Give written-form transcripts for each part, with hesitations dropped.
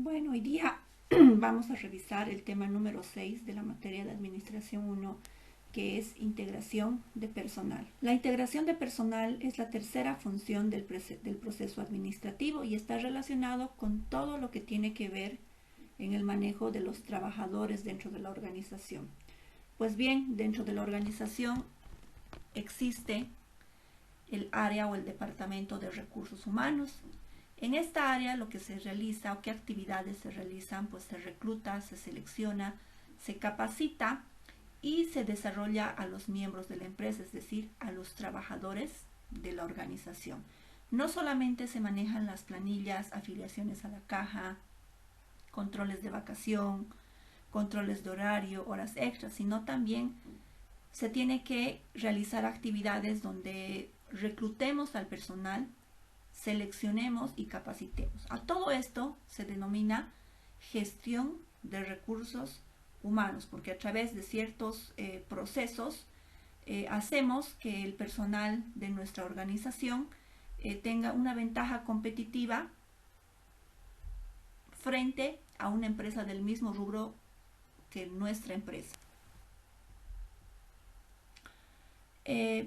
Bueno, hoy día vamos a revisar el tema número 6 de la materia de Administración 1, que es integración de personal. La integración de personal es la tercera función del proceso administrativo y está relacionado con todo lo que tiene que ver en el manejo de los trabajadores dentro de la organización. Pues bien, dentro de la organización existe el área o el departamento de recursos humanos. En esta área lo que se realiza o qué actividades se realizan, pues se recluta, se selecciona, se capacita y se desarrolla a los miembros de la empresa, es decir, a los trabajadores de la organización. No solamente se manejan las planillas, afiliaciones a la caja, controles de vacación, controles de horario, horas extras, sino también se tiene que realizar actividades donde reclutemos al personal, seleccionemos y capacitemos. A todo esto se denomina gestión de recursos humanos, porque a través de ciertos procesos hacemos que el personal de nuestra organización tenga una ventaja competitiva frente a una empresa del mismo rubro que nuestra empresa.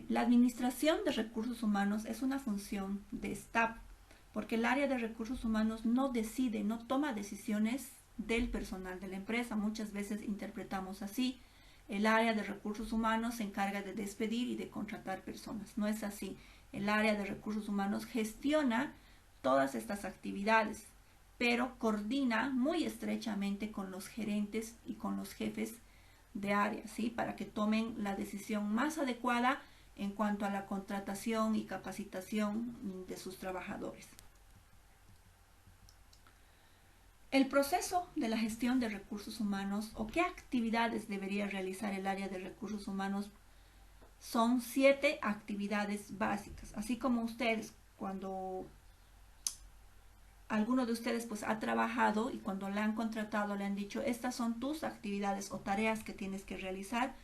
La administración de recursos humanos es una función de staff, porque el área de recursos humanos no decide, no toma decisiones del personal de la empresa. Muchas veces interpretamos así: el área de recursos humanos se encarga de despedir y de contratar personas. No es así. El área de recursos humanos gestiona todas estas actividades, pero coordina muy estrechamente con los gerentes y con los jefes de área, ¿sí? Para que tomen la decisión más adecuada en cuanto a la contratación y capacitación de sus trabajadores. El proceso de la gestión de recursos humanos o qué actividades debería realizar el área de recursos humanos son 7 actividades básicas. Así como ustedes, cuando alguno de ustedes pues ha trabajado y cuando le han contratado le han dicho: estas son tus actividades o tareas que tienes que realizar,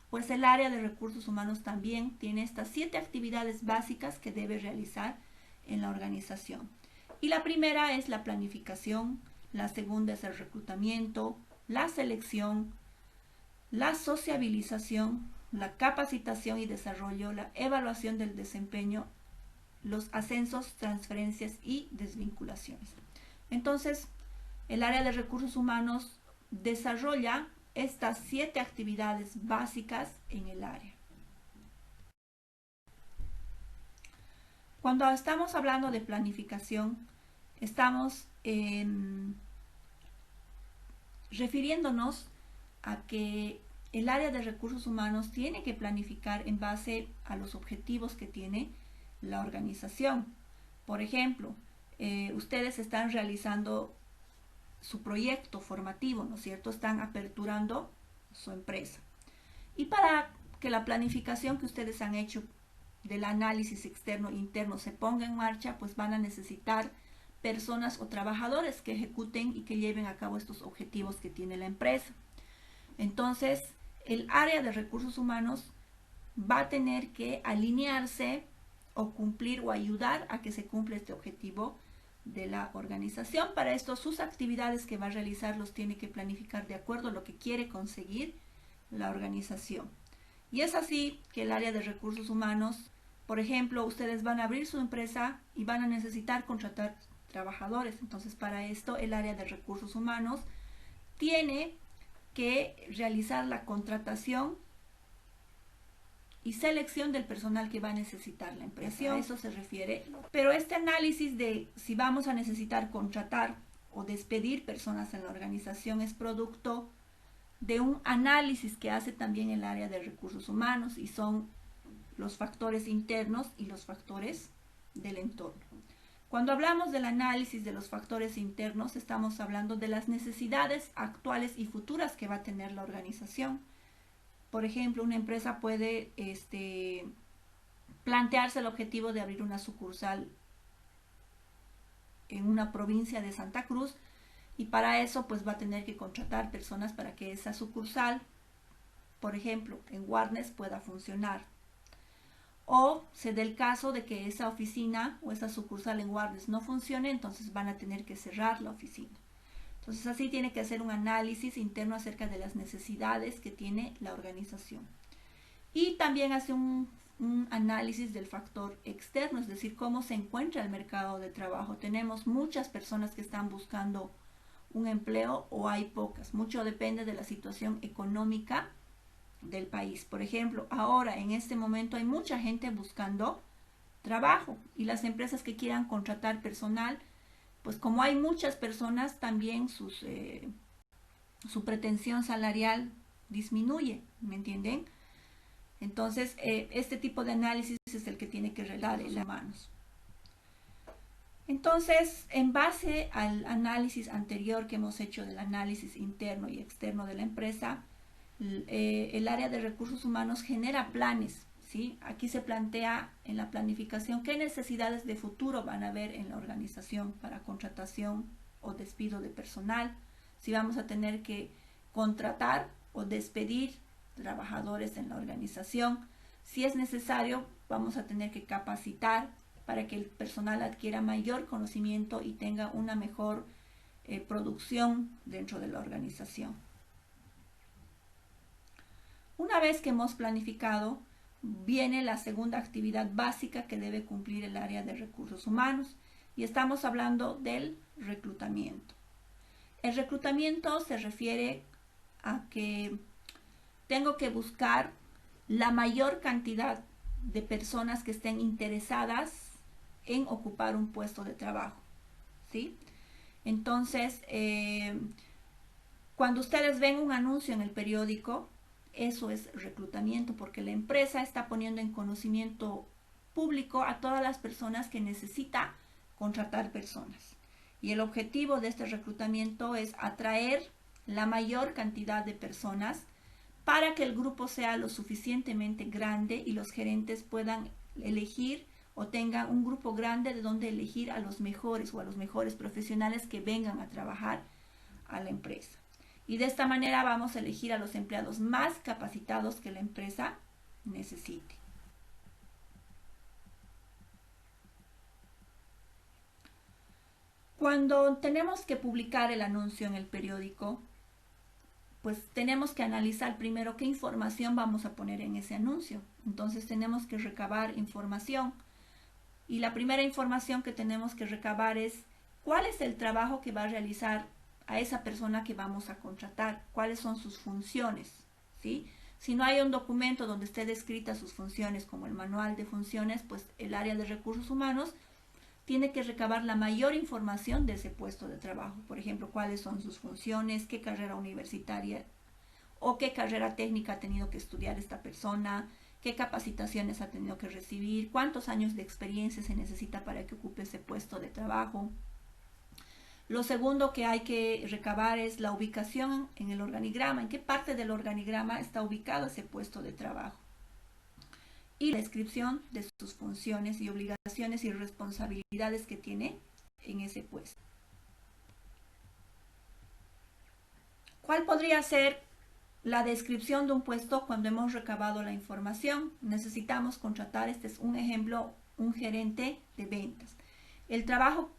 pues el área de recursos humanos también tiene estas 7 actividades básicas que debe realizar en la organización. Y la primera es la planificación, la segunda es el reclutamiento, la selección, la sociabilización, la capacitación y desarrollo, la evaluación del desempeño, los ascensos, transferencias y desvinculaciones. Entonces, el área de recursos humanos desarrolla estas 7 actividades básicas en el área. Cuando estamos hablando de planificación, estamos refiriéndonos a que el área de recursos humanos tiene que planificar en base a los objetivos que tiene la organización. Por ejemplo, ustedes están realizando su proyecto formativo, ¿no es cierto? Están aperturando su empresa. Y para que la planificación que ustedes han hecho del análisis externo e interno se ponga en marcha, pues van a necesitar personas o trabajadores que ejecuten y que lleven a cabo estos objetivos que tiene la empresa. Entonces, el área de recursos humanos va a tener que alinearse o cumplir o ayudar a que se cumpla este objetivo de la organización. Para esto, sus actividades que va a realizar los tiene que planificar de acuerdo a lo que quiere conseguir la organización. Y es así que el área de recursos humanos, por ejemplo, ustedes van a abrir su empresa y van a necesitar contratar trabajadores. Entonces, para esto, el área de recursos humanos tiene que realizar la contratación y selección del personal que va a necesitar la empresa. A eso se refiere. Pero este análisis de si vamos a necesitar contratar o despedir personas en la organización es producto de un análisis que hace también el área de recursos humanos, y son los factores internos y los factores del entorno. Cuando hablamos del análisis de los factores internos, estamos hablando de las necesidades actuales y futuras que va a tener la organización. Por ejemplo, una empresa puede plantearse el objetivo de abrir una sucursal en una provincia de Santa Cruz, y para eso pues va a tener que contratar personas para que esa sucursal, por ejemplo, en Guarnes, pueda funcionar. O se dé el caso de que esa oficina o esa sucursal en Guarnes no funcione, entonces van a tener que cerrar la oficina. Entonces así tiene que hacer un análisis interno acerca de las necesidades que tiene la organización. Y también hace un análisis del factor externo, es decir, cómo se encuentra el mercado de trabajo. Tenemos muchas personas que están buscando un empleo o hay pocas. Mucho depende de la situación económica del país. Por ejemplo, ahora en este momento hay mucha gente buscando trabajo y las empresas que quieran contratar personal, pues como hay muchas personas, también su pretensión salarial disminuye, ¿me entienden? Entonces, este tipo de análisis es el que tiene que realizar en las manos. Entonces, en base al análisis anterior que hemos hecho del análisis interno y externo de la empresa, el área de recursos humanos genera planes, ¿sí? Aquí se plantea en la planificación qué necesidades de futuro van a haber en la organización para contratación o despido de personal, si vamos a tener que contratar o despedir trabajadores en la organización. Si es necesario, vamos a tener que capacitar para que el personal adquiera mayor conocimiento y tenga una mejor producción dentro de la organización. Una vez que hemos planificado, viene la segunda actividad básica que debe cumplir el área de recursos humanos y estamos hablando del reclutamiento. El reclutamiento se refiere a que tengo que buscar la mayor cantidad de personas que estén interesadas en ocupar un puesto de trabajo, ¿sí? Entonces, cuando ustedes ven un anuncio en el periódico, eso es reclutamiento, porque la empresa está poniendo en conocimiento público a todas las personas que necesita contratar personas. Y el objetivo de este reclutamiento es atraer la mayor cantidad de personas para que el grupo sea lo suficientemente grande y los gerentes puedan elegir o tengan un grupo grande de donde elegir a los mejores o a los mejores profesionales que vengan a trabajar a la empresa. Y de esta manera vamos a elegir a los empleados más capacitados que la empresa necesite. Cuando tenemos que publicar el anuncio en el periódico, pues tenemos que analizar primero qué información vamos a poner en ese anuncio. Entonces tenemos que recabar información. Y la primera información que tenemos que recabar es cuál es el trabajo que va a realizar a esa persona que vamos a contratar, cuáles son sus funciones, ¿sí? Si no hay un documento donde esté descrita sus funciones como el manual de funciones, pues el área de recursos humanos tiene que recabar la mayor información de ese puesto de trabajo. Por ejemplo, cuáles son sus funciones, qué carrera universitaria o qué carrera técnica ha tenido que estudiar esta persona, qué capacitaciones ha tenido que recibir, cuántos años de experiencia se necesita para que ocupe ese puesto de trabajo. Lo segundo que hay que recabar es la ubicación en el organigrama, en qué parte del organigrama está ubicado ese puesto de trabajo. Y la descripción de sus funciones y obligaciones y responsabilidades que tiene en ese puesto. ¿Cuál podría ser la descripción de un puesto cuando hemos recabado la información? Necesitamos contratar, este es un ejemplo, un gerente de ventas. El trabajo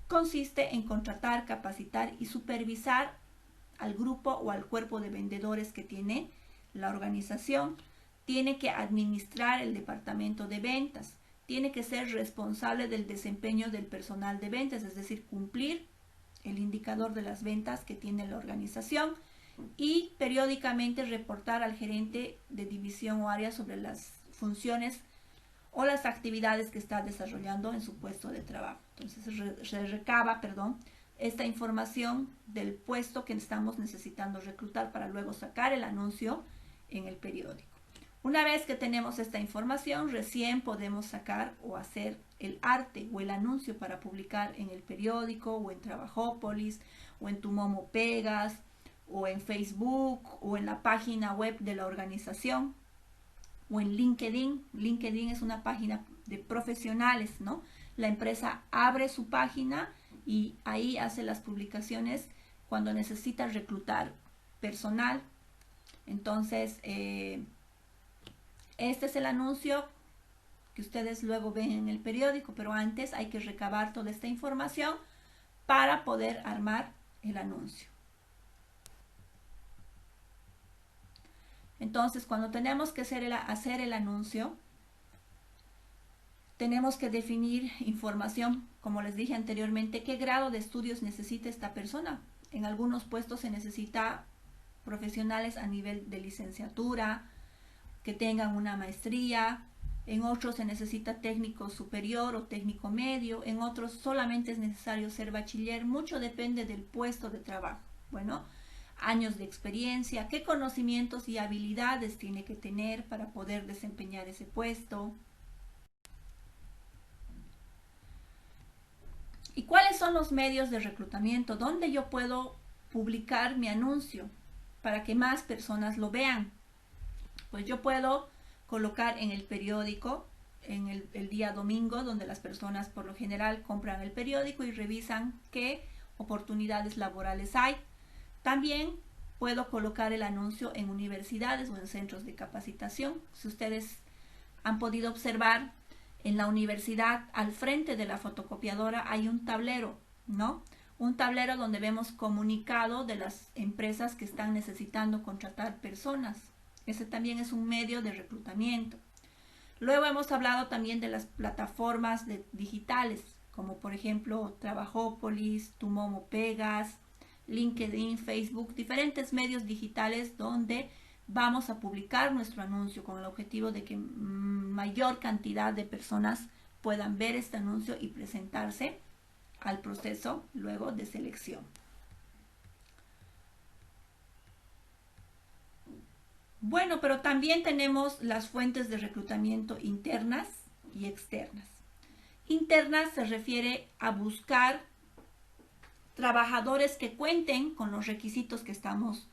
consiste en contratar, capacitar y supervisar al grupo o al cuerpo de vendedores que tiene la organización. Tiene que administrar el departamento de ventas. Tiene que ser responsable del desempeño del personal de ventas, es decir, cumplir el indicador de las ventas que tiene la organización y periódicamente reportar al gerente de división o área sobre las funciones o las actividades que está desarrollando en su puesto de trabajo. Entonces se recaba, esta información del puesto que estamos necesitando reclutar para luego sacar el anuncio en el periódico. Una vez que tenemos esta información, recién podemos sacar o hacer el arte o el anuncio para publicar en el periódico o en Trabajópolis o en Tumomo Pegas o en Facebook o en la página web de la organización o en LinkedIn. LinkedIn es una página de profesionales, ¿no? La empresa abre su página y ahí hace las publicaciones cuando necesita reclutar personal. Entonces, este es el anuncio que ustedes luego ven en el periódico, pero antes hay que recabar toda esta información para poder armar el anuncio. Entonces, cuando tenemos que hacer el anuncio, tenemos que definir información, como les dije anteriormente, qué grado de estudios necesita esta persona. En algunos puestos se necesita profesionales a nivel de licenciatura, que tengan una maestría, en otros se necesita técnico superior o técnico medio, en otros solamente es necesario ser bachiller, mucho depende del puesto de trabajo. Bueno, años de experiencia, qué conocimientos y habilidades tiene que tener para poder desempeñar ese puesto. ¿Y cuáles son los medios de reclutamiento? ¿Dónde yo puedo publicar mi anuncio para que más personas lo vean? Pues yo puedo colocar en el periódico, en el día domingo, donde las personas por lo general compran el periódico y revisan qué oportunidades laborales hay. También puedo colocar el anuncio en universidades o en centros de capacitación. Si ustedes han podido observar, en la universidad, al frente de la fotocopiadora, hay un tablero, ¿no? Un tablero donde vemos comunicado de las empresas que están necesitando contratar personas. Ese también es un medio de reclutamiento. Luego hemos hablado también de las plataformas digitales, como por ejemplo Trabajópolis, Tumomo Pegas, LinkedIn, Facebook, diferentes medios digitales donde vamos a publicar nuestro anuncio con el objetivo de que mayor cantidad de personas puedan ver este anuncio y presentarse al proceso luego de selección. Bueno, pero también tenemos las fuentes de reclutamiento internas y externas. Internas se refiere a buscar trabajadores que cuenten con los requisitos que estamos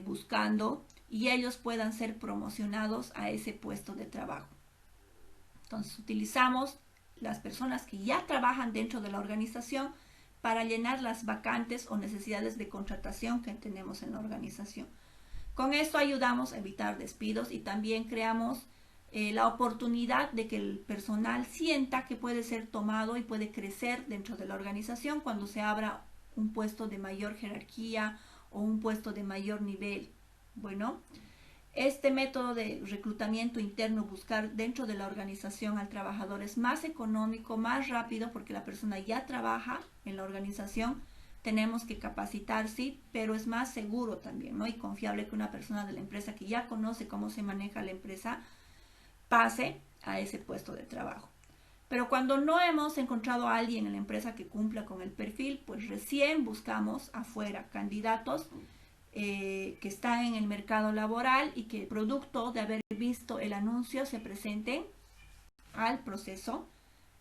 buscando y ellos puedan ser promocionados a ese puesto de trabajo. Entonces utilizamos las personas que ya trabajan dentro de la organización para llenar las vacantes o necesidades de contratación que tenemos en la organización. Con esto ayudamos a evitar despidos y también creamos la oportunidad de que el personal sienta que puede ser tomado y puede crecer dentro de la organización cuando se abra un puesto de mayor jerarquía o un puesto de mayor nivel. Bueno, este método de reclutamiento interno, buscar dentro de la organización al trabajador, es más económico, más rápido porque la persona ya trabaja en la organización. Tenemos que capacitar, sí, pero es más seguro también, ¿no? Y confiable que una persona de la empresa que ya conoce cómo se maneja la empresa pase a ese puesto de trabajo. Pero cuando no hemos encontrado a alguien en la empresa que cumpla con el perfil, pues recién buscamos afuera candidatos que están en el mercado laboral y que producto de haber visto el anuncio se presenten al proceso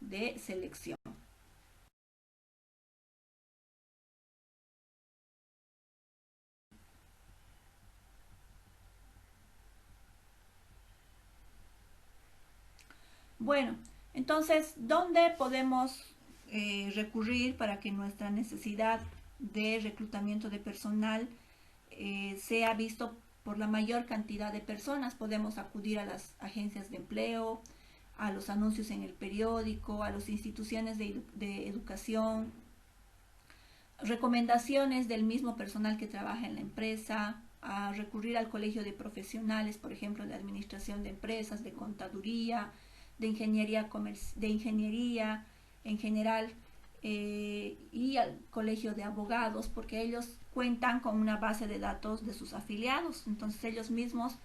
de selección. Bueno, entonces, ¿dónde podemos recurrir para que nuestra necesidad de reclutamiento de personal sea visto por la mayor cantidad de personas? Podemos acudir a las agencias de empleo, a los anuncios en el periódico, a las instituciones de educación, recomendaciones del mismo personal que trabaja en la empresa, a recurrir al colegio de profesionales, por ejemplo, de administración de empresas, de contaduría, de ingeniería en general, y al colegio de abogados, porque ellos cuentan con una base de datos de sus afiliados, entonces ellos mismos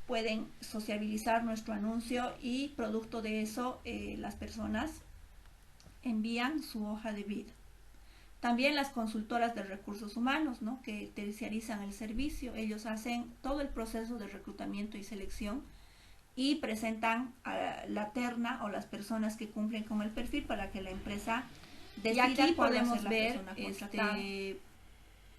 pueden sociabilizar nuestro anuncio y producto de eso las personas envían su hoja de vida. También las consultoras de recursos humanos, ¿no?, que terciarizan el servicio, ellos hacen todo el proceso de reclutamiento y selección y presentan a la terna o las personas que cumplen con el perfil para que la empresa decida. Y aquí podemos ver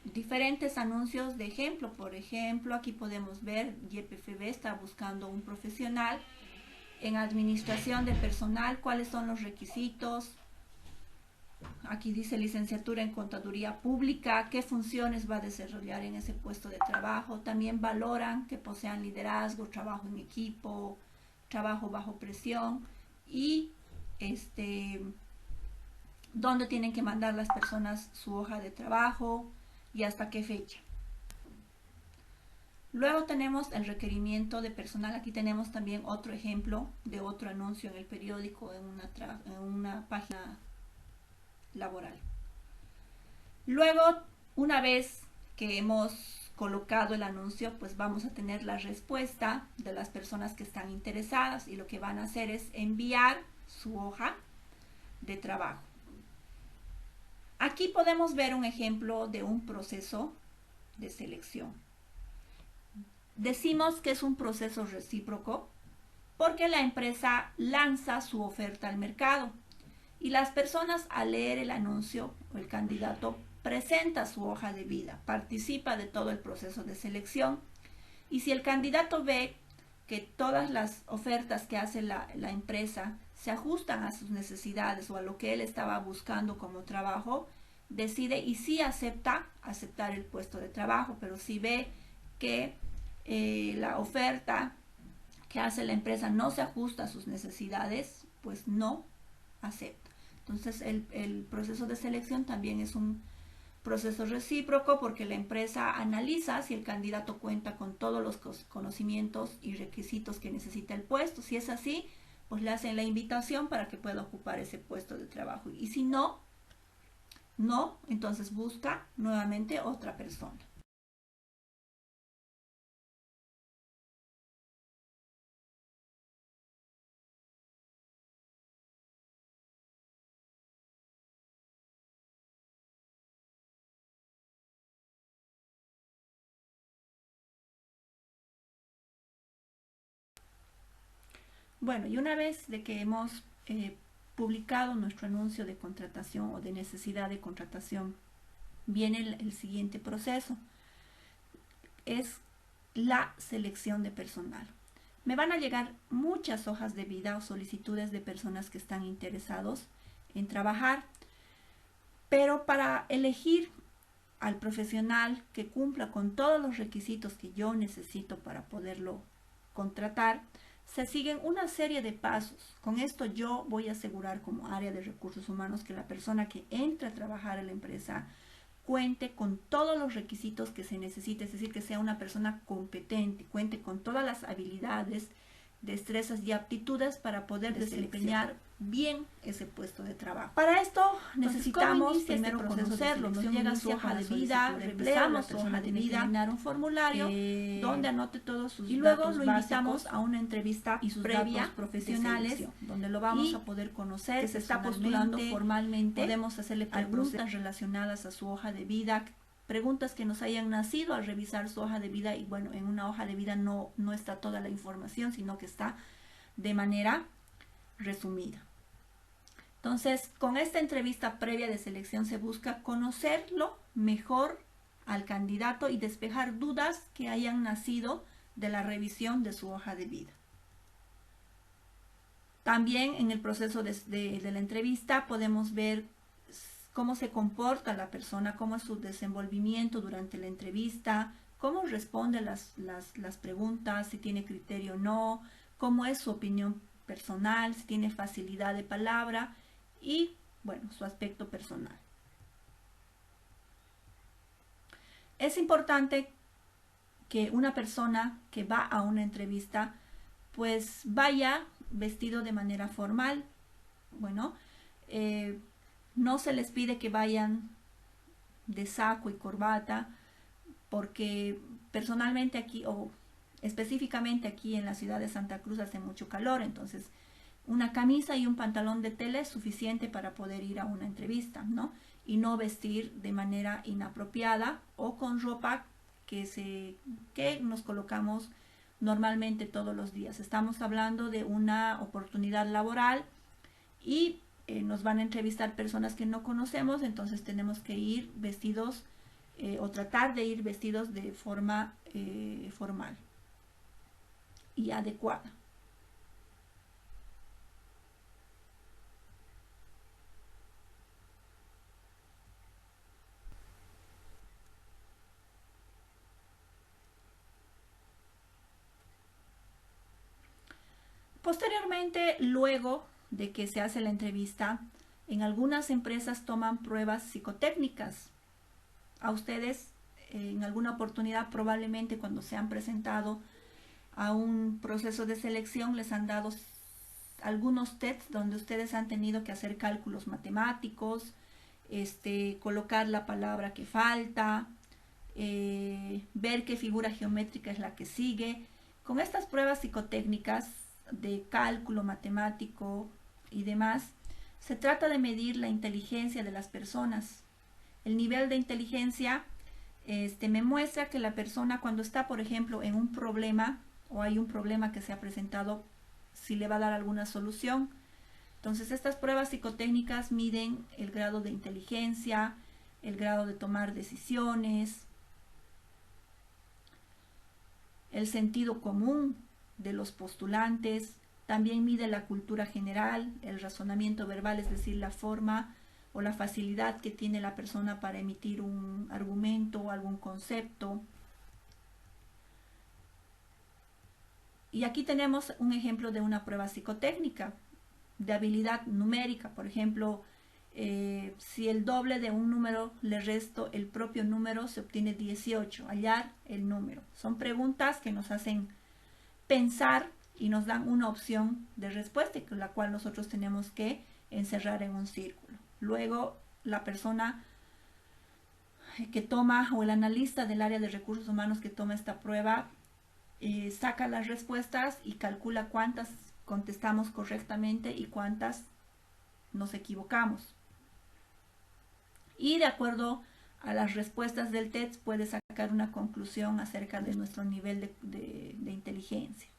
diferentes anuncios de ejemplo. Por ejemplo, aquí podemos ver YPFB está buscando un profesional en administración de personal, cuáles son los requisitos. Aquí dice licenciatura en contaduría pública, qué funciones va a desarrollar en ese puesto de trabajo. También valoran que posean liderazgo, trabajo en equipo, trabajo bajo presión y dónde tienen que mandar las personas su hoja de trabajo y hasta qué fecha. Luego tenemos el requerimiento de personal. Aquí tenemos también otro ejemplo de otro anuncio en el periódico, en una página laboral. Luego, una vez que hemos colocado el anuncio, pues vamos a tener la respuesta de las personas que están interesadas y lo que van a hacer es enviar su hoja de trabajo. Aquí podemos ver un ejemplo de un proceso de selección. Decimos que es un proceso recíproco porque la empresa lanza su oferta al mercado y las personas al leer el anuncio o el candidato presenta su hoja de vida, participa de todo el proceso de selección y si el candidato ve que todas las ofertas que hace la empresa se ajustan a sus necesidades o a lo que él estaba buscando como trabajo, decide y sí aceptar el puesto de trabajo, pero si ve que la oferta que hace la empresa no se ajusta a sus necesidades, pues no acepta. Entonces el proceso de selección también es un proceso recíproco porque la empresa analiza si el candidato cuenta con todos los conocimientos y requisitos que necesita el puesto. Si es así, pues le hacen la invitación para que pueda ocupar ese puesto de trabajo. Y si no, entonces busca nuevamente otra persona. Bueno, y una vez de que hemos publicado nuestro anuncio de contratación o de necesidad de contratación, viene el siguiente proceso. Es la selección de personal. Me van a llegar muchas hojas de vida o solicitudes de personas que están interesados en trabajar, pero para elegir al profesional que cumpla con todos los requisitos que yo necesito para poderlo contratar, se siguen una serie de pasos. Con esto yo voy a asegurar como área de recursos humanos que la persona que entra a trabajar en la empresa cuente con todos los requisitos que se necesita, es decir, que sea una persona competente, cuente con todas las habilidades, destrezas y aptitudes para poder desempeñar bien ese puesto de trabajo. Para esto necesitamos primero conocerlo, nos llega su hoja de vida, revisamos su hoja de vida, llenar un formulario donde anote todos sus datos y luego lo invitamos a una entrevista y sus previa profesionales donde lo vamos a poder conocer, que se está postulando formalmente, podemos hacerle preguntas relacionadas a su hoja de vida, preguntas que nos hayan nacido al revisar su hoja de vida y bueno, en una hoja de vida no está toda la información, sino que está de manera resumida. Entonces, con esta entrevista previa de selección se busca conocerlo mejor al candidato y despejar dudas que hayan nacido de la revisión de su hoja de vida. También en el proceso de la entrevista podemos ver cómo se comporta la persona, cómo es su desenvolvimiento durante la entrevista, cómo responde las preguntas, si tiene criterio o no, cómo es su opinión personal, si tiene facilidad de palabra y, bueno, su aspecto personal. Es importante que una persona que va a una entrevista pues vaya vestido de manera formal. Bueno, no se les pide que vayan de saco y corbata porque personalmente aquí o específicamente aquí en la ciudad de Santa Cruz hace mucho calor, entonces una camisa y un pantalón de tela es suficiente para poder ir a una entrevista, ¿no? Y no vestir de manera inapropiada o con ropa que nos colocamos normalmente todos los días. Estamos hablando de una oportunidad laboral y nos van a entrevistar personas que no conocemos, entonces tenemos que ir vestidos o tratar de ir vestidos de forma formal y adecuada. Posteriormente, luego de que se hace la entrevista, En algunas empresas toman pruebas psicotécnicas. A ustedes en alguna oportunidad, probablemente cuando se han presentado a un proceso de selección, les han dado algunos tests donde ustedes han tenido que hacer cálculos matemáticos, colocar la palabra que falta, ver qué figura geométrica es la que sigue. Con estas pruebas psicotécnicas de cálculo matemático y demás, se trata de medir la inteligencia de las personas. El nivel de inteligencia me muestra que la persona, cuando está, por ejemplo, en un problema o hay un problema que se ha presentado, si le va a dar alguna solución. Entonces, estas pruebas psicotécnicas miden el grado de inteligencia, el grado de tomar decisiones, el sentido común de los postulantes. También mide la cultura general, el razonamiento verbal, es decir, la forma o la facilidad que tiene la persona para emitir un argumento o algún concepto. Y aquí tenemos un ejemplo de una prueba psicotécnica de habilidad numérica. Por ejemplo, si el doble de un número le resto el propio número, se obtiene 18. Hallar el número. Son preguntas que nos hacen pensar y nos dan una opción de respuesta, con la cual nosotros tenemos que encerrar en un círculo. Luego, la persona que toma, o el analista del área de recursos humanos que toma esta prueba, saca las respuestas y calcula cuántas contestamos correctamente y cuántas nos equivocamos. Y de acuerdo a las respuestas del test puede sacar una conclusión acerca de nuestro nivel de inteligencia.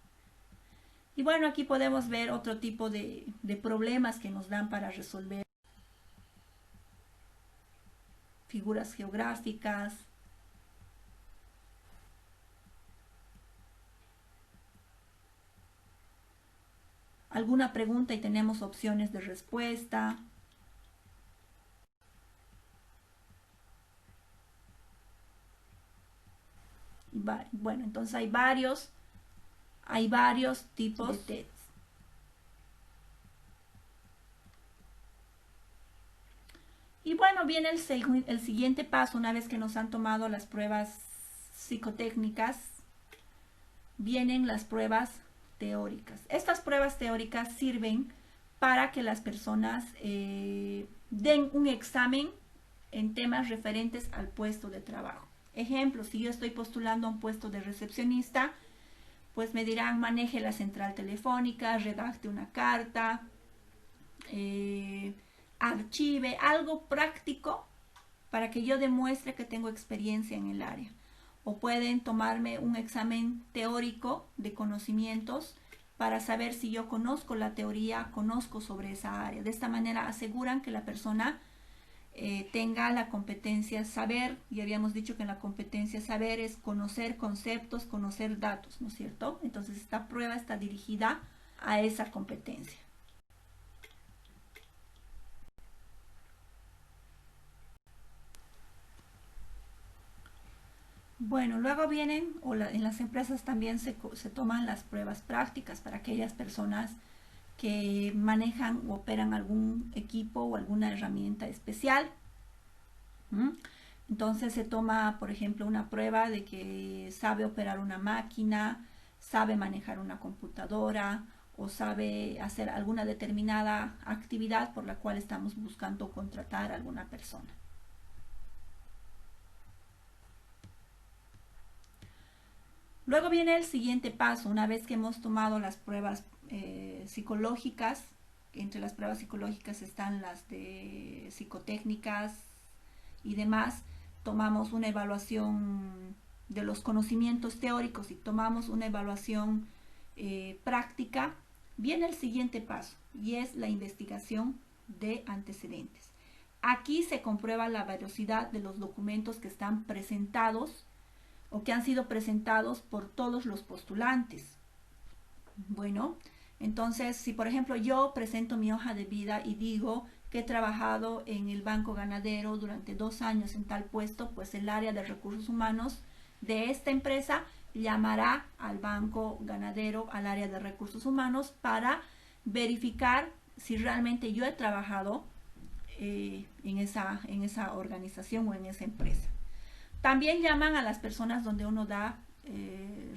Y bueno, aquí podemos ver otro tipo de problemas que nos dan para resolver. Figuras geográficas. Alguna pregunta y tenemos opciones de respuesta. Bueno, entonces hay varios tipos de tests. Y bueno, viene el siguiente paso. Una vez que nos han tomado las pruebas psicotécnicas, vienen las pruebas teóricas. Estas pruebas teóricas sirven para que las personas den un examen en temas referentes al puesto de trabajo. Ejemplo, si yo estoy postulando a un puesto de recepcionista, pues me dirán: maneje la central telefónica, redacte una carta, archive, algo práctico para que yo demuestre que tengo experiencia en el área. O pueden tomarme un examen teórico de conocimientos para saber si yo conozco la teoría, conozco sobre esa área. De esta manera aseguran que la persona tenga la competencia saber. Y habíamos dicho que la competencia saber es conocer conceptos, conocer datos, ¿no es cierto? Entonces esta prueba está dirigida a esa competencia. Bueno, luego vienen, en las empresas también se toman las pruebas prácticas para aquellas personas que manejan o operan algún equipo o alguna herramienta especial. Entonces se toma, por ejemplo, una prueba de que sabe operar una máquina, sabe manejar una computadora o sabe hacer alguna determinada actividad por la cual estamos buscando contratar a alguna persona. Luego viene el siguiente paso. Una vez que hemos tomado las pruebas psicológicas, entre las pruebas psicológicas están las de psicotécnicas y demás, tomamos una evaluación de los conocimientos teóricos y tomamos una evaluación práctica. Viene el siguiente paso y es la investigación de antecedentes. Aquí se comprueba la veracidad de los documentos que están presentados o que han sido presentados por todos los postulantes. Bueno, entonces si por ejemplo yo presento mi hoja de vida y digo que he trabajado en el Banco Ganadero durante 2 años en tal puesto, pues el área de recursos humanos de esta empresa llamará al Banco Ganadero, al área de recursos humanos, para verificar si realmente yo he trabajado en esa organización o en esa empresa. También llaman a las personas donde uno da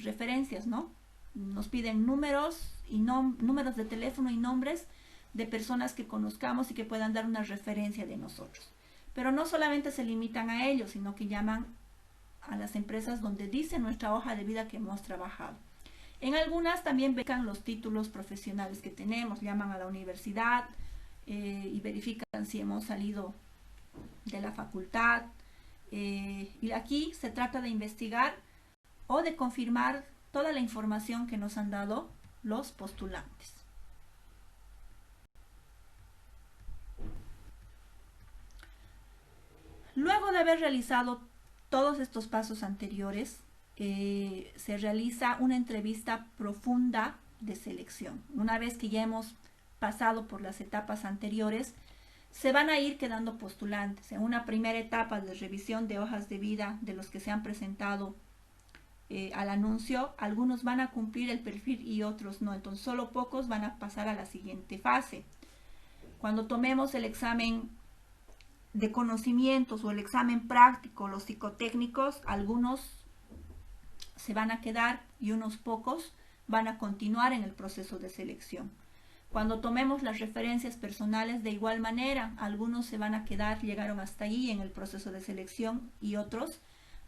referencias, ¿no? Nos piden números de teléfono y nombres de personas que conozcamos y que puedan dar una referencia de nosotros. Pero no solamente se limitan a ellos, sino que llaman a las empresas donde dice nuestra hoja de vida que hemos trabajado. En algunas también verifican los títulos profesionales que tenemos, llaman a la universidad y verifican si hemos salido de la facultad. Y aquí se trata de investigar o de confirmar toda la información que nos han dado los postulantes. Luego de haber realizado todos estos pasos anteriores, se realiza una entrevista profunda de selección. Una vez que ya hemos pasado por las etapas anteriores, se van a ir quedando postulantes. En una primera etapa de revisión de hojas de vida de los que se han presentado al anuncio, algunos van a cumplir el perfil y otros no. Entonces solo pocos van a pasar a la siguiente fase. Cuando tomemos el examen de conocimientos o el examen práctico, los psicotécnicos, algunos se van a quedar y unos pocos van a continuar en el proceso de selección. Cuando tomemos las referencias personales, de igual manera, algunos se van a quedar, llegaron hasta ahí en el proceso de selección y otros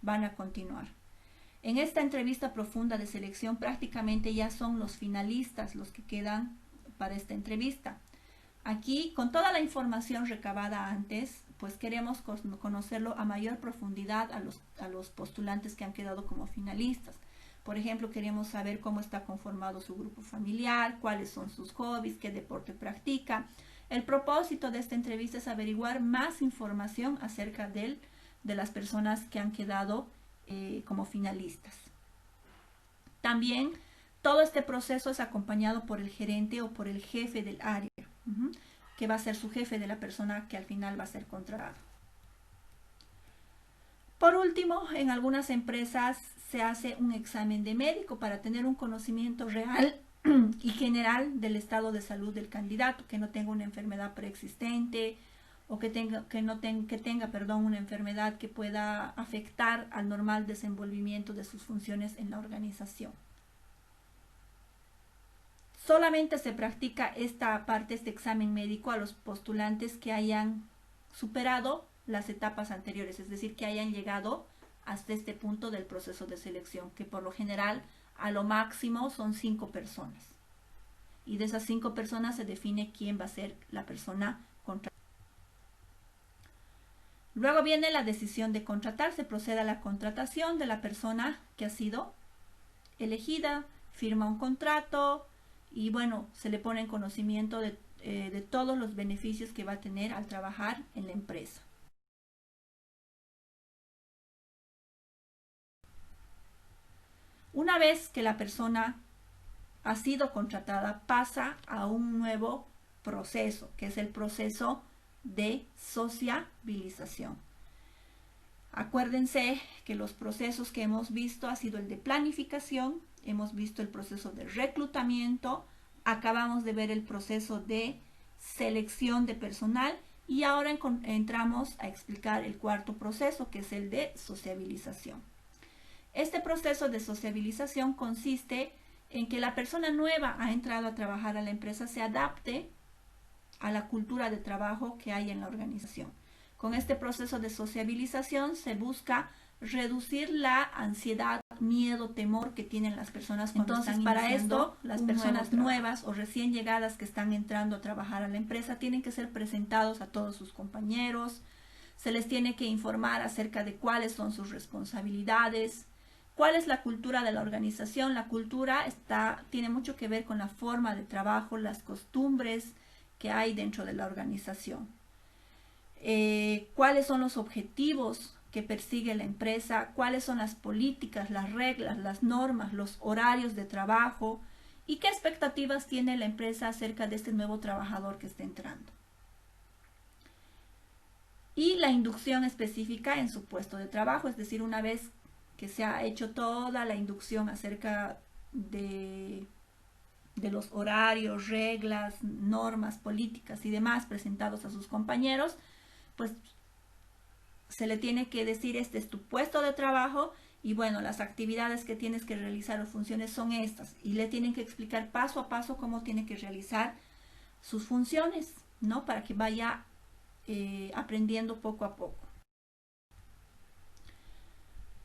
van a continuar. En esta entrevista profunda de selección prácticamente ya son los finalistas los que quedan para esta entrevista. Aquí, con toda la información recabada antes, pues queremos conocerlo a mayor profundidad a los postulantes que han quedado como finalistas. Por ejemplo, queremos saber cómo está conformado su grupo familiar, cuáles son sus hobbies, qué deporte practica. El propósito de esta entrevista es averiguar más información acerca de las personas que han quedado como finalistas. También todo este proceso es acompañado por el gerente o por el jefe del área, que va a ser su jefe de la persona que al final va a ser contratada. Por último, en algunas empresas se hace un examen de médico para tener un conocimiento real y general del estado de salud del candidato, que no tenga una enfermedad preexistente o que tenga una enfermedad que pueda afectar al normal desenvolvimiento de sus funciones en la organización. Solamente se practica esta parte, este examen médico, a los postulantes que hayan superado las etapas anteriores, es decir, que hayan llegado hasta este punto del proceso de selección, que por lo general a lo máximo son 5 personas. Y de esas 5 personas se define quién va a ser la persona contratada. Luego viene la decisión de contratar, se procede a la contratación de la persona que ha sido elegida, firma un contrato y bueno, se le pone en conocimiento de todos los beneficios que va a tener al trabajar en la empresa. Una vez que la persona ha sido contratada, pasa a un nuevo proceso, que es el proceso de sociabilización. Acuérdense que los procesos que hemos visto ha sido el de planificación, hemos visto el proceso de reclutamiento, acabamos de ver el proceso de selección de personal y ahora entramos a explicar el cuarto proceso, que es el de sociabilización. Este proceso de sociabilización consiste en que la persona nueva ha entrado a trabajar a la empresa se adapte a la cultura de trabajo que hay en la organización. Con este proceso de sociabilización se busca reducir la ansiedad, miedo, temor que tienen las personas cuando están iniciando. Entonces, para esto, las personas nuevas o recién llegadas que están entrando a trabajar a la empresa tienen que ser presentados a todos sus compañeros, se les tiene que informar acerca de cuáles son sus responsabilidades, cuál es la cultura de la organización. La cultura tiene mucho que ver con la forma de trabajo, las costumbres que hay dentro de la organización. Cuáles son los objetivos que persigue la empresa, cuáles son las políticas, las reglas, las normas, los horarios de trabajo y qué expectativas tiene la empresa acerca de este nuevo trabajador que está entrando. Y la inducción específica en su puesto de trabajo, es decir, una vez que se ha hecho toda la inducción acerca de de los horarios, reglas, normas, políticas y demás presentados a sus compañeros, pues se le tiene que decir: este es tu puesto de trabajo y bueno, las actividades que tienes que realizar o funciones son estas, y le tienen que explicar paso a paso cómo tiene que realizar sus funciones, ¿no? Para que vaya aprendiendo poco a poco.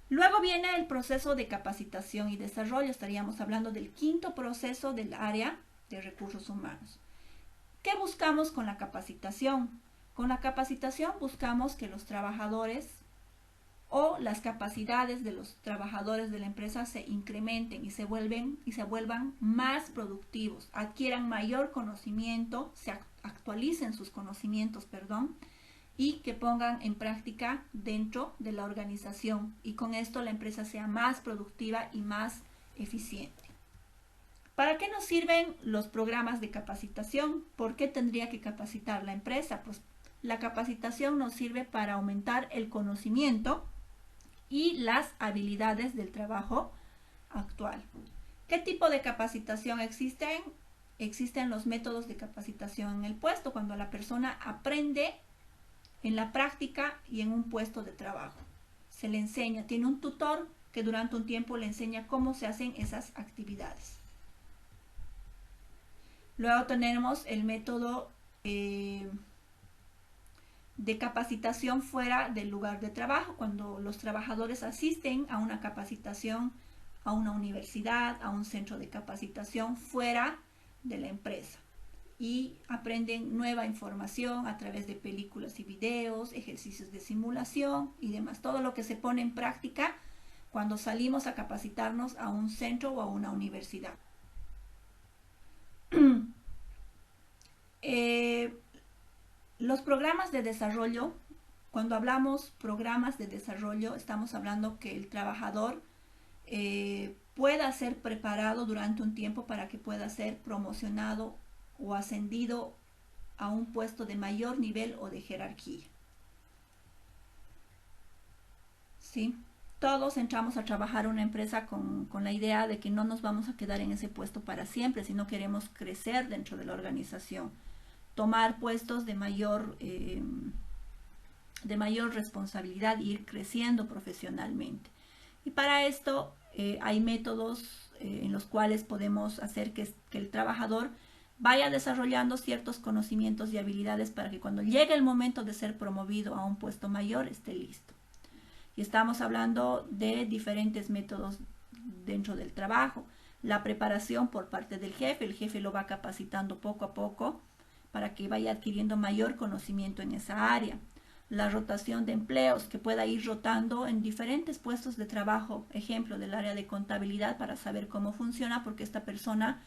Luego viene el proceso de capacitación y desarrollo. Estaríamos hablando del quinto proceso del área de recursos humanos. ¿Qué buscamos con la capacitación? Con la capacitación buscamos que los trabajadores o las capacidades de los trabajadores de la empresa se incrementen y se vuelvan más productivos, adquieran mayor conocimiento, se actualicen sus conocimientos, y que pongan en práctica dentro de la organización, y con esto la empresa sea más productiva y más eficiente. ¿Para qué nos sirven los programas de capacitación? ¿Por qué tendría que capacitar la empresa? Pues la capacitación nos sirve para aumentar el conocimiento y las habilidades del trabajo actual. ¿Qué tipo de capacitación existen? Existen los métodos de capacitación en el puesto, cuando la persona aprende en la práctica y en un puesto de trabajo. Se le enseña, tiene un tutor que durante un tiempo le enseña cómo se hacen esas actividades. Luego tenemos el método de capacitación fuera del lugar de trabajo, cuando los trabajadores asisten a una capacitación, a una universidad, a un centro de capacitación fuera de la empresa, y aprenden nueva información a través de películas y videos, ejercicios de simulación y demás. Todo lo que se pone en práctica cuando salimos a capacitarnos a un centro o a una universidad. Los programas de desarrollo, cuando hablamos programas de desarrollo, estamos hablando que el trabajador pueda ser preparado durante un tiempo para que pueda ser promocionado o ascendido a un puesto de mayor nivel o de jerarquía. ¿Sí? Todos entramos a trabajar en una empresa con la idea de que no nos vamos a quedar en ese puesto para siempre, sino queremos crecer dentro de la organización, tomar puestos de mayor responsabilidad e ir creciendo profesionalmente. Y para esto hay métodos en los cuales podemos hacer que el trabajador vaya desarrollando ciertos conocimientos y habilidades para que cuando llegue el momento de ser promovido a un puesto mayor esté listo. Y estamos hablando de diferentes métodos dentro del trabajo. La preparación por parte del jefe, el jefe lo va capacitando poco a poco para que vaya adquiriendo mayor conocimiento en esa área. La rotación de empleos, que pueda ir rotando en diferentes puestos de trabajo, ejemplo del área de contabilidad, para saber cómo funciona, porque esta persona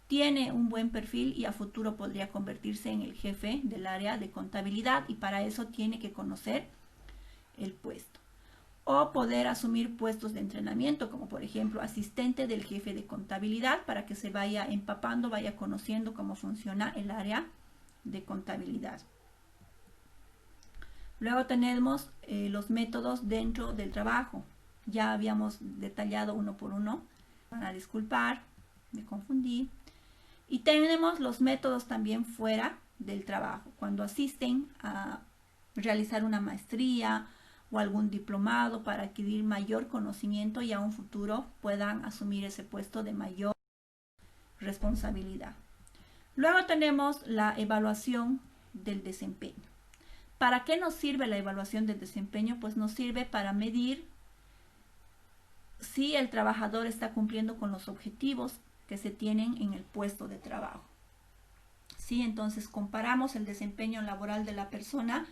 tiene un buen perfil y a futuro podría convertirse en el jefe del área de contabilidad, y para eso tiene que conocer el puesto. O poder asumir puestos de entrenamiento, como por ejemplo asistente del jefe de contabilidad, para que se vaya empapando, vaya conociendo cómo funciona el área de contabilidad. Luego tenemos los métodos dentro del trabajo. Ya habíamos detallado uno por uno. Van a disculpar, me confundí. Y tenemos los métodos también fuera del trabajo, cuando asisten a realizar una maestría o algún diplomado para adquirir mayor conocimiento y a un futuro puedan asumir ese puesto de mayor responsabilidad. Luego tenemos la evaluación del desempeño. ¿Para qué nos sirve la evaluación del desempeño? Pues nos sirve para medir si el trabajador está cumpliendo con los objetivos que se tienen en el puesto de trabajo. ¿Sí? Entonces comparamos el desempeño laboral de la persona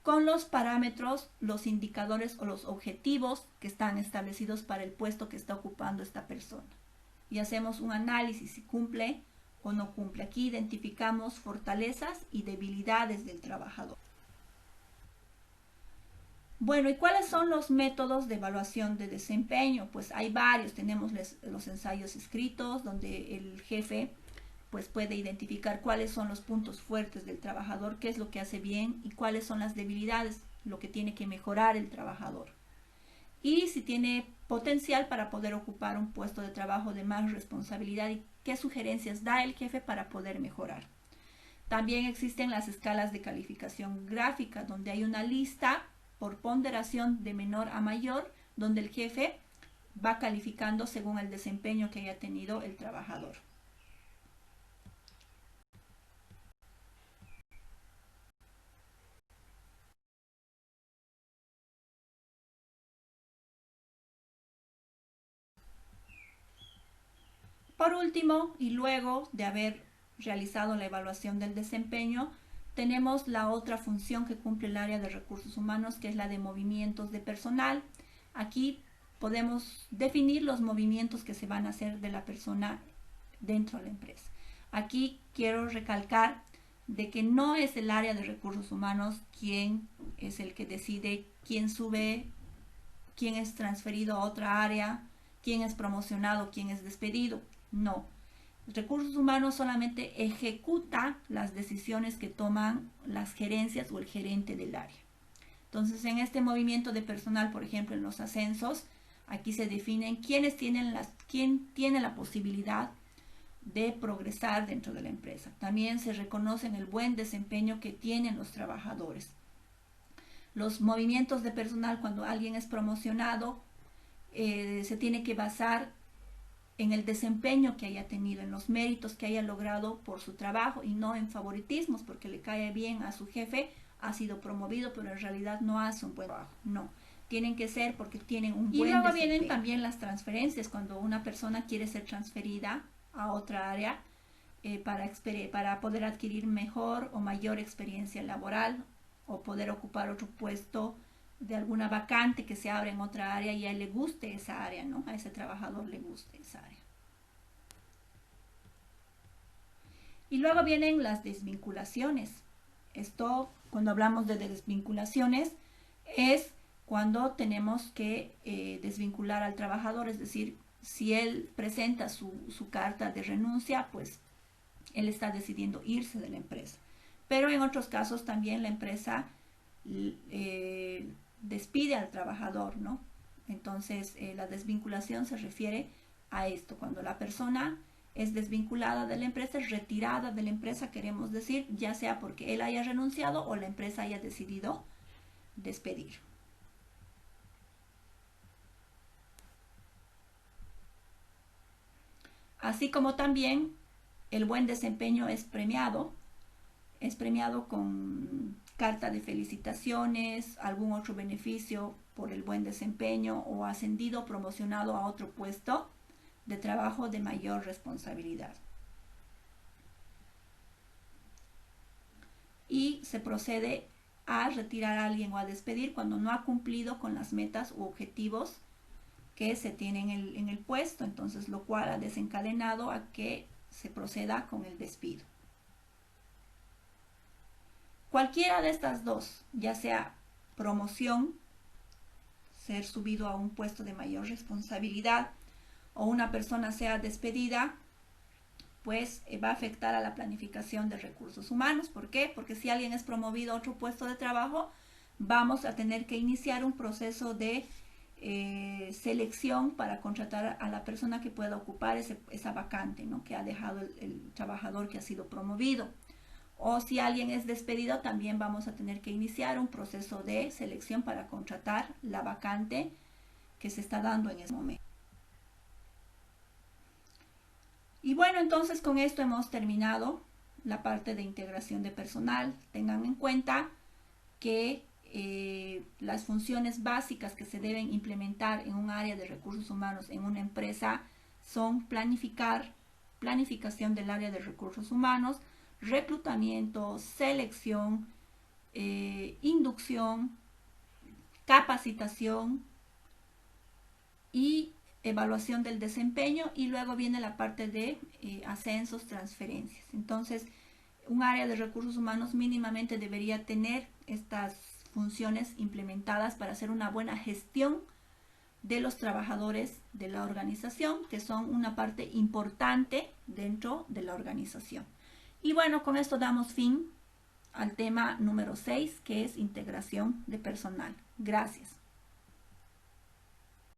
con los parámetros, los indicadores o los objetivos que están establecidos para el puesto que está ocupando esta persona. Y hacemos un análisis si cumple o no cumple. Aquí identificamos fortalezas y debilidades del trabajador. Bueno, ¿y cuáles son los métodos de evaluación de desempeño? Pues hay varios. Tenemos los ensayos escritos, donde el jefe pues puede identificar cuáles son los puntos fuertes del trabajador, qué es lo que hace bien y cuáles son las debilidades, lo que tiene que mejorar el trabajador. Y si tiene potencial para poder ocupar un puesto de trabajo de más responsabilidad qué sugerencias da el jefe para poder mejorar. También existen las escalas de calificación gráfica, donde hay una lista por ponderación de menor a mayor, donde el jefe va calificando según el desempeño que haya tenido el trabajador. Por último, y luego de haber realizado la evaluación del desempeño, tenemos la otra función que cumple el área de recursos humanos, que es la de movimientos de personal. Aquí podemos definir los movimientos que se van a hacer de la persona dentro de la empresa. Aquí quiero recalcar de que no es el área de recursos humanos quien es el que decide quién sube, quién es transferido a otra área, quién es promocionado, quién es despedido. No. Recursos humanos solamente ejecuta las decisiones que toman las gerencias o el gerente del área. Entonces, en este movimiento de personal, por ejemplo, en los ascensos, aquí se definen quién tiene la posibilidad de progresar dentro de la empresa. También se reconoce el buen desempeño que tienen los trabajadores. Los movimientos de personal, cuando alguien es promocionado, se tiene que basar en el desempeño que haya tenido, en los méritos que haya logrado por su trabajo y no en favoritismos, porque le cae bien a su jefe, ha sido promovido, pero en realidad no hace un buen trabajo. No, tienen que ser porque tienen un buen desempeño. Y luego vienen también las transferencias, cuando una persona quiere ser transferida a otra área para poder adquirir mejor o mayor experiencia laboral o poder ocupar otro puesto de alguna vacante que se abre en otra área y a él le guste esa área, ¿no? A ese trabajador le guste esa área. Y luego vienen las desvinculaciones. Esto, cuando hablamos de desvinculaciones, es cuando tenemos que desvincular al trabajador, es decir, si él presenta su carta de renuncia, pues él está decidiendo irse de la empresa. Pero en otros casos también la empresa despide al trabajador, ¿no? Entonces, la desvinculación se refiere a esto, cuando la persona es desvinculada de la empresa, es retirada de la empresa, queremos decir, ya sea porque él haya renunciado o la empresa haya decidido despedir. Así como también el buen desempeño es premiado con carta de felicitaciones, algún otro beneficio por el buen desempeño o ascendido o promocionado a otro puesto de trabajo de mayor responsabilidad. Y se procede a retirar a alguien o a despedir cuando no ha cumplido con las metas u objetivos que se tienen en el puesto, entonces lo cual ha desencadenado a que se proceda con el despido. Cualquiera de estas dos, ya sea promoción, ser subido a un puesto de mayor responsabilidad, o una persona sea despedida, pues va a afectar a la planificación de recursos humanos. ¿Por qué? Porque si alguien es promovido a otro puesto de trabajo, vamos a tener que iniciar un proceso de selección para contratar a la persona que pueda ocupar esa vacante, ¿no?, que ha dejado el trabajador que ha sido promovido. O si alguien es despedido, también vamos a tener que iniciar un proceso de selección para contratar la vacante que se está dando en ese momento. Y bueno, entonces con esto hemos terminado la parte de integración de personal. Tengan en cuenta que las funciones básicas que se deben implementar en un área de recursos humanos en una empresa son planificación del área de recursos humanos, reclutamiento, selección, inducción, capacitación y evaluación del desempeño, y luego viene la parte de ascensos, transferencias. Entonces, un área de recursos humanos mínimamente debería tener estas funciones implementadas para hacer una buena gestión de los trabajadores de la organización, que son una parte importante dentro de la organización. Y bueno, con esto damos fin al tema número 6, que es integración de personal. Gracias.